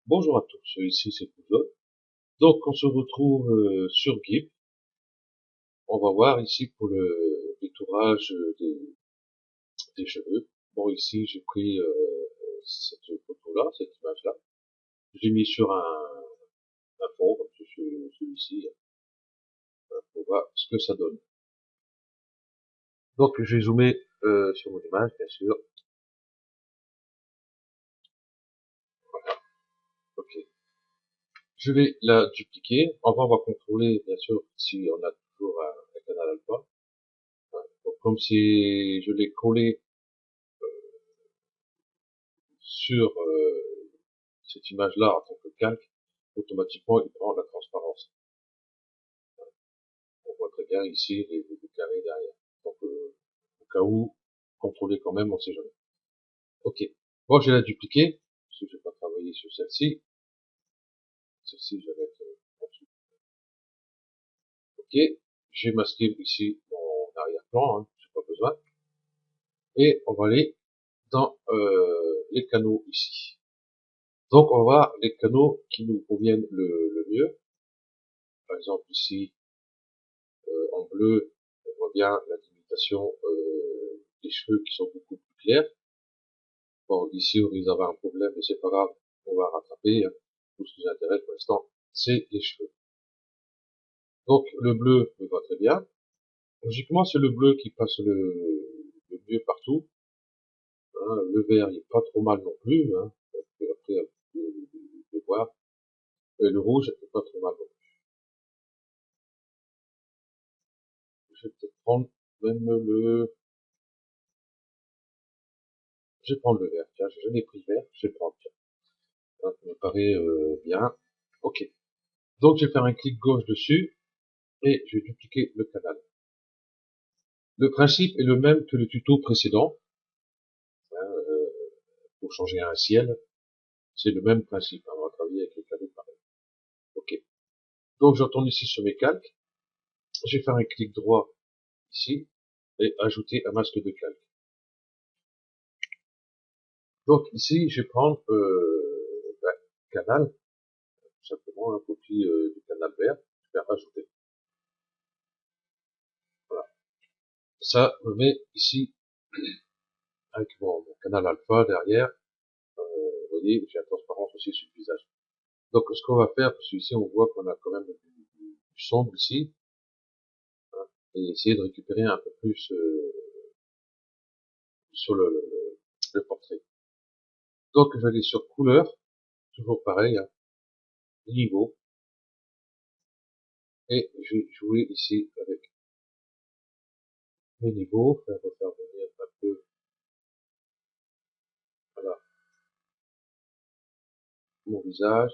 Bonjour à tous, ici c'est Pouzol. Donc on se retrouve sur GIMP. On va voir ici pour le détourage des cheveux. Bon, ici j'ai pris cette photo-là, cette image-là. J'ai mis sur un fond, comme celui-ci, pour voir ce que ça donne. Donc je vais zoomer sur mon image, bien sûr. Ok. Je vais la dupliquer. Enfin, on va contrôler, bien sûr, si on a toujours un canal alpha. Donc, comme si je l'ai collé sur cette image-là en tant que calque, automatiquement il prend la transparence. On voit très bien ici les carrés derrière. Donc au cas où, contrôler quand même, on sait jamais. Ok. Bon, je vais la dupliquer, parce que je vais pas travailler sur celle-ci. Celle-ci, je vais mettre en dessous. Ok. J'ai masqué ici mon arrière-plan, hein, j'ai pas besoin. Et on va aller dans les canaux ici. Donc on va voir les canaux qui nous conviennent le mieux. Par exemple ici, en bleu, on voit bien la limitation des cheveux qui sont beaucoup plus clairs. Bon, ici, on risque d'avoir un problème, mais c'est pas grave, on va rattraper. Hein. Tout ce qui nous intéresse pour l'instant, c'est les cheveux. Donc, le bleu me va très bien. Logiquement, c'est le bleu qui passe le mieux partout. Hein. Le vert, il est pas trop mal non plus. Hein. Donc, après, de voir. Et le rouge, il est pas trop mal non plus. Je vais peut-être prendre même je vais prendre le vert. Tiens, j'ai jamais pris le vert, je vais le prendre. Tiens. Ça me paraît bien. Ok. Donc je vais faire un clic gauche dessus et je vais dupliquer le canal. Le principe est le même que le tuto précédent. Hein, pour changer un ciel, c'est le même principe. Hein, on va travailler avec les canaux pareils. Ok. Donc je retourne ici sur mes calques. Je vais faire un clic droit ici et ajouter un masque de calque. Donc ici je vais prendre canal, tout simplement un copie du canal vert. Je vais rajouter. Voilà. Ça me met ici avec mon canal alpha derrière. Vous voyez, j'ai la transparence aussi sur le visage. Donc, ce qu'on va faire, parce qu'ici, on voit qu'on a quand même du sombre ici, hein, et essayer de récupérer un peu plus sur le portrait. Donc, je vais aller sur couleur, toujours pareil, hein, niveau, et je vais jouer ici avec mes niveaux, refaire venir un peu, voilà, mon visage,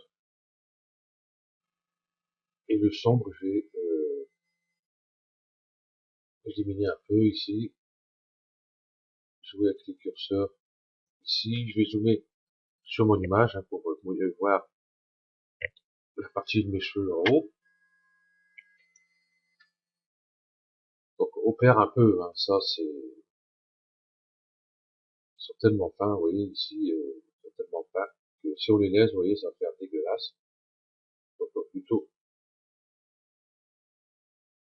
et le sombre, je vais éliminer un peu ici, jouer avec les curseurs ici, je vais zoomer sur mon image hein, pour voir la partie de mes cheveux en haut. Donc on perd un peu, hein, ça c'est ils sont tellement fins, vous voyez ici, ils sont tellement fins que si on les laisse, vous voyez, ça va faire dégueulasse. Donc on va plutôt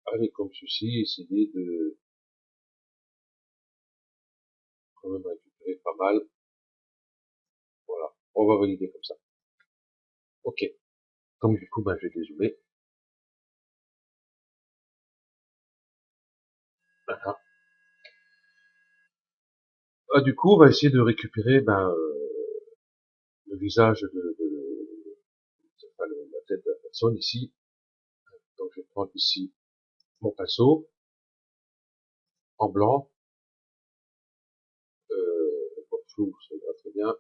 aller comme ceci, essayer de quand même récupérer pas mal. Voilà, on va valider comme ça. Ok, donc du coup, ben, je vais dézoomer. Voilà. Ah, du coup, on va essayer de récupérer ben, le visage enfin, la tête de la personne ici. Donc je vais prendre ici mon pinceau en blanc. Pour flou, ça va très bien.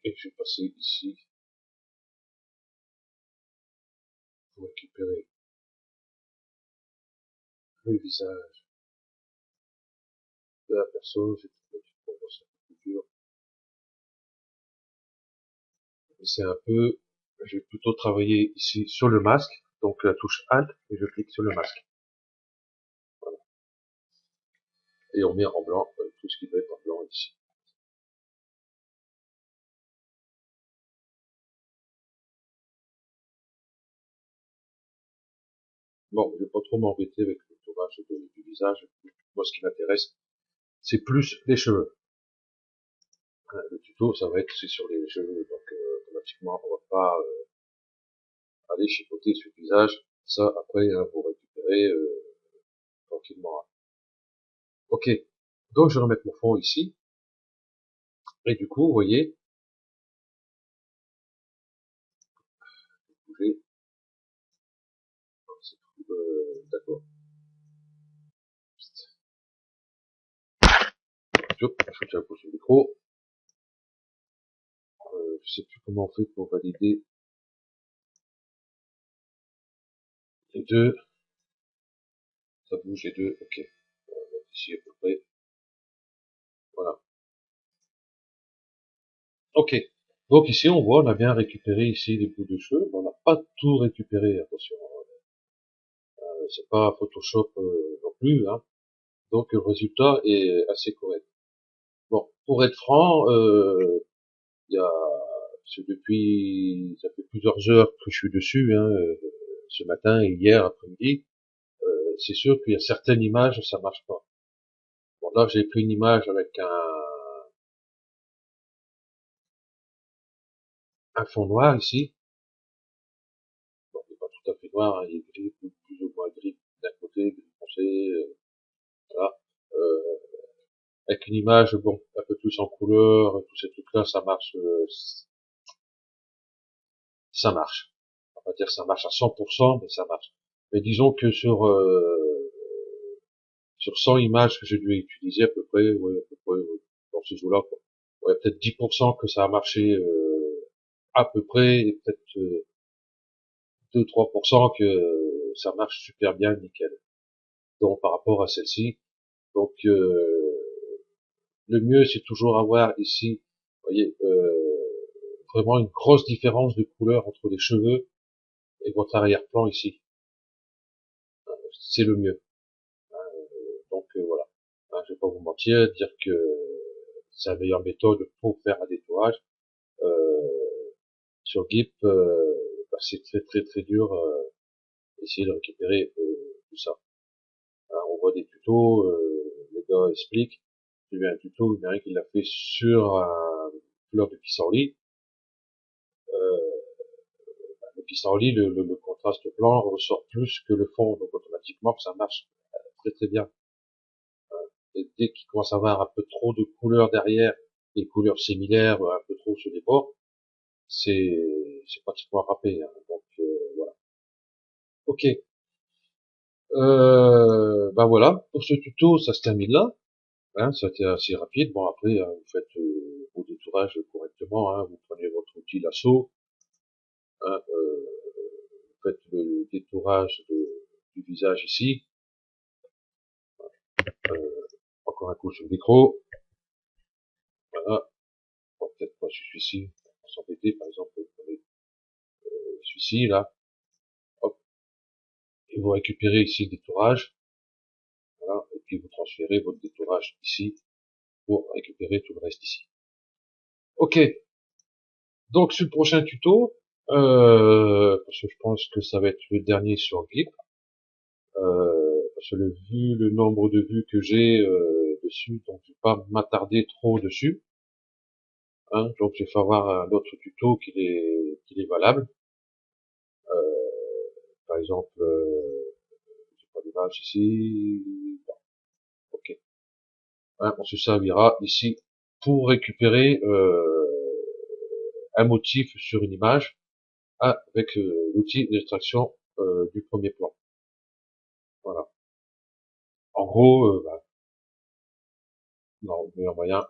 Et je vais passer ici pour récupérer le visage de la personne. J'ai trouvé une proportion un peu plus dur. Et c'est un peu, je vais plutôt travailler ici sur le masque. Donc la touche Alt et je clique sur le masque. Voilà. Et on met en blanc tout ce qui doit être en blanc ici. Bon, je vais pas trop m'embêter avec le tournage du visage. Moi, ce qui m'intéresse, c'est plus les cheveux. Le tuto, ça va être c'est sur les cheveux, donc automatiquement, on va pas aller chipoter sur le visage. Ça, après, hein, vous récupérez tranquillement. Ok, donc je vais remettre mon fond ici. Et du coup, vous voyez, bouger, d'accord. Je vais déjà poser le micro. Je sais plus comment on fait pour valider les deux. Ça bouge les deux, ok. On va mettre ici à peu près. Voilà. Ok. Donc ici, on voit, on a bien récupéré ici les bouts de cheveux. On n'a pas tout récupéré, attention. C'est pas Photoshop non plus, hein. Donc le résultat est assez correct. Bon, pour être franc, il y a, c'est depuis, ça fait plusieurs heures que je suis dessus, hein, ce matin et hier après-midi. C'est sûr qu'il y a certaines images, ça marche pas. Bon, là, j'ai pris une image avec un fond noir ici. Bon, il n'est pas tout à fait noir, hein, il est gris, plus ou moins gris d'un côté, gris foncé, voilà. Euh, avec une image, bon, un peu plus en couleur, tous ces trucs-là, ça marche. On va pas dire que ça marche à 100%, mais ça marche. Mais disons que sur 100 images que j'ai dû utiliser à peu près, ouais, à peu près, ouais, dans ces eaux-là, quoi. Ouais, peut-être 10% que ça a marché à peu près, et peut-être 2-3% que ça marche super bien, nickel. Donc par rapport à celle-ci, donc le mieux c'est toujours avoir ici, vous voyez, vraiment une grosse différence de couleur entre les cheveux et votre arrière-plan ici. C'est le mieux. Donc voilà. Hein, je vais pas vous mentir, dire que c'est la meilleure méthode pour faire un détourage. Sur GIMP, bah, c'est très très très dur essayer de récupérer tout ça. Hein, on voit des tutos, les gars expliquent. J'ai vu un tuto, il y en a un qui l'a fait sur un couleur de pissenlit. Euh, le pissenlit, le contraste blanc ressort plus que le fond, donc automatiquement ça marche très très bien. Et dès qu'il commence à avoir un peu trop de couleurs derrière, des couleurs similaires, un peu trop sur les bords, c'est pratiquement râpé. Hein. Donc voilà. Ok. Ben voilà, pour ce tuto, ça se termine là. Hein, ça a été assez rapide. Bon après, vous faites vos détourages correctement. Hein, vous prenez votre outil lasso. Hein, vous faites le détourage du visage ici. Euh, encore un coup sur le micro. Voilà. Bon, peut-être pas sur celui-ci. On va s'embêter, par exemple, vous prenez celui-ci là. Hop. Et vous récupérez ici le détourage. Voilà. Et puis vous transférez votre détourage ici pour récupérer tout le reste ici. Ok. Donc sur le prochain tuto, parce que je pense que ça va être le dernier sur Glip, parce que vu le nombre de vues que j'ai dessus, donc je vais pas m'attarder trop dessus. Hein, donc je vais faire voir un autre tuto qu'il est valable. Par exemple, j'ai pas d'image ici. Non. Ok. Hein, on se servira ici pour récupérer un motif sur une image avec l'outil d'extraction du premier plan. Voilà. En gros, bah, non, le meilleur moyen,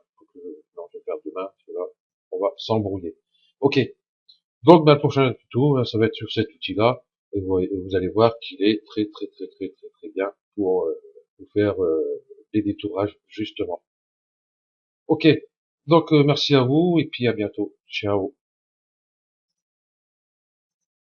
non, je vais faire demain, parce que là, on va s'embrouiller. Ok. Donc, bah, le prochain tuto, ça va être sur cet outil-là, et vous allez voir qu'il est très, très, très, très, très, très bien pour vous faire des détourages, justement. Ok. Donc, merci à vous, et puis à bientôt. Ciao.